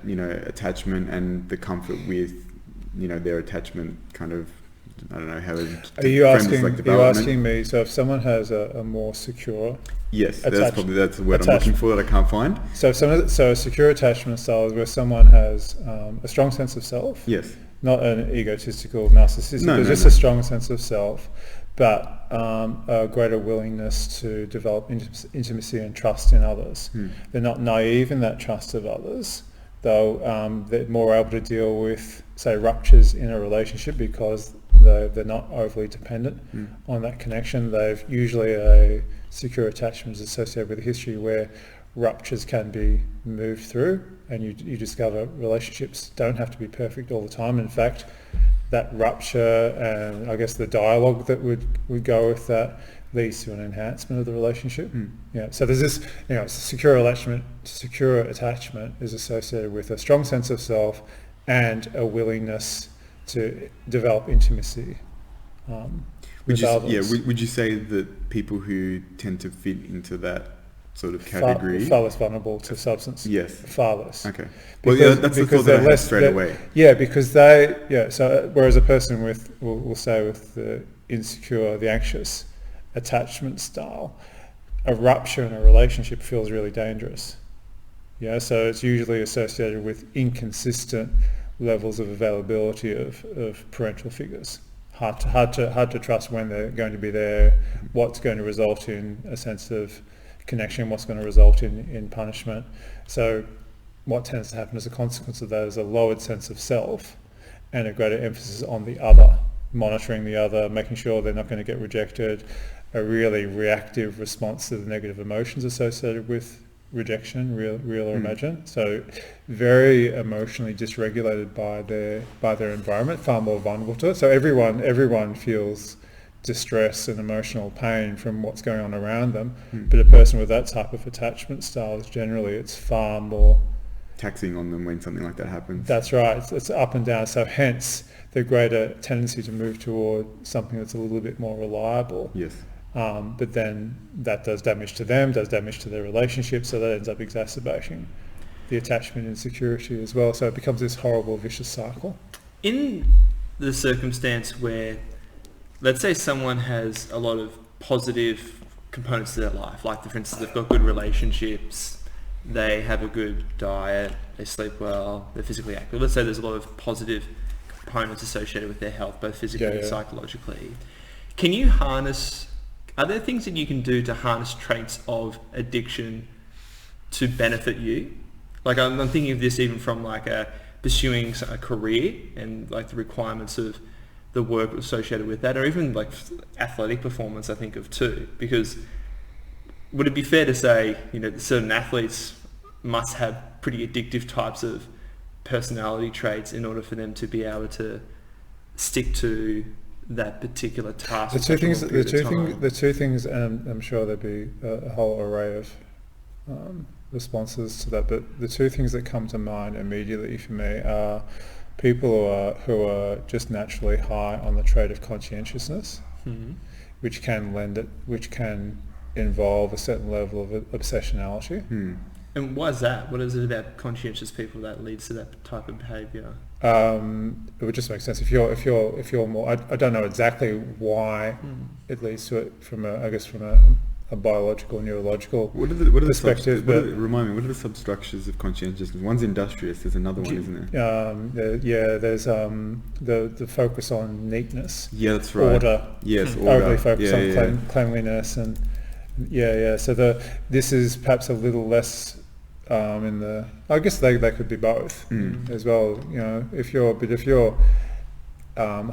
attachment and the comfort with, their attachment kind of, I don't know how it Are you asking me, so if someone has a more secure... Yes, that's the word I'm looking for that I can't find. So a secure attachment style is where someone has a strong sense of self. Yes. Not an egotistical, narcissistic, just a strong sense of self, but a greater willingness to develop intimacy and trust in others. They're not naive in that trust of others, though they're more able to deal with, say, ruptures in a relationship because they're not overly dependent on that connection. They've usually a secure attachment is associated with a history where ruptures can be moved through, and you discover relationships don't have to be perfect all the time. In fact, that rupture and I guess the dialogue that would go with that leads to an enhancement of the relationship. Yeah. So there's this, secure attachment is associated with a strong sense of self and a willingness to develop intimacy. Would you say that people who tend to fit into that sort of category far less vulnerable to substance? Yes. Far less. Okay. That's the thought that I had straight away. Yeah, because so whereas a person with, we'll say with the insecure, the anxious attachment style, a rupture in a relationship feels really dangerous. Yeah, so it's usually associated with inconsistent levels of availability of parental figures. Hard to trust when they're going to be there, what's going to result in a sense of connection, what's going to result in punishment. So what tends to happen as a consequence of that is a lowered sense of self and a greater emphasis on the other, monitoring the other, making sure they're not going to get rejected, a really reactive response to the negative emotions associated with rejection, real or imagined. So very emotionally dysregulated by their environment, far more vulnerable to it. So everyone feels distress and emotional pain from what's going on around them, but a person with that type of attachment style is generally, it's far more taxing on them when something like that happens. That's right. It's up and down. So hence the greater tendency to move toward something that's a little bit more reliable. Yes. But then that does damage to them, does damage to their relationship, so that ends up exacerbating the attachment insecurity as well. So it becomes this horrible vicious cycle. In the circumstance where, let's say someone has a lot of positive components to their life, like for instance they've got good relationships, they have a good diet, they sleep well, they're physically active. Let's say there's a lot of positive components associated with their health, both physically and psychologically. Are there things that you can do to harness traits of addiction to benefit you? Like I'm thinking of this even from like pursuing a career and like the requirements of the work associated with that, or even like athletic performance I think of too. Because would it be fair to say, certain athletes must have pretty addictive types of personality traits in order for them to be able to stick to that particular task? The two things, and I'm sure there'd be a whole array of responses to that, but the two things that come to mind immediately for me are people who are just naturally high on the trait of conscientiousness, which can involve a certain level of obsessionality. And why is that? What is it about conscientious people that leads to that type of behaviour? It would just make sense if you're more. I don't know exactly why it leads to it from a biological, neurological perspective. Remind me, what are the substructures of conscientiousness? One's industrious. There's another one, isn't there? There's the focus on neatness. Yeah, that's right. Order. Yes, order. Overly focus on cleanliness and. So this is perhaps a little less I guess they could be both as well. If you're high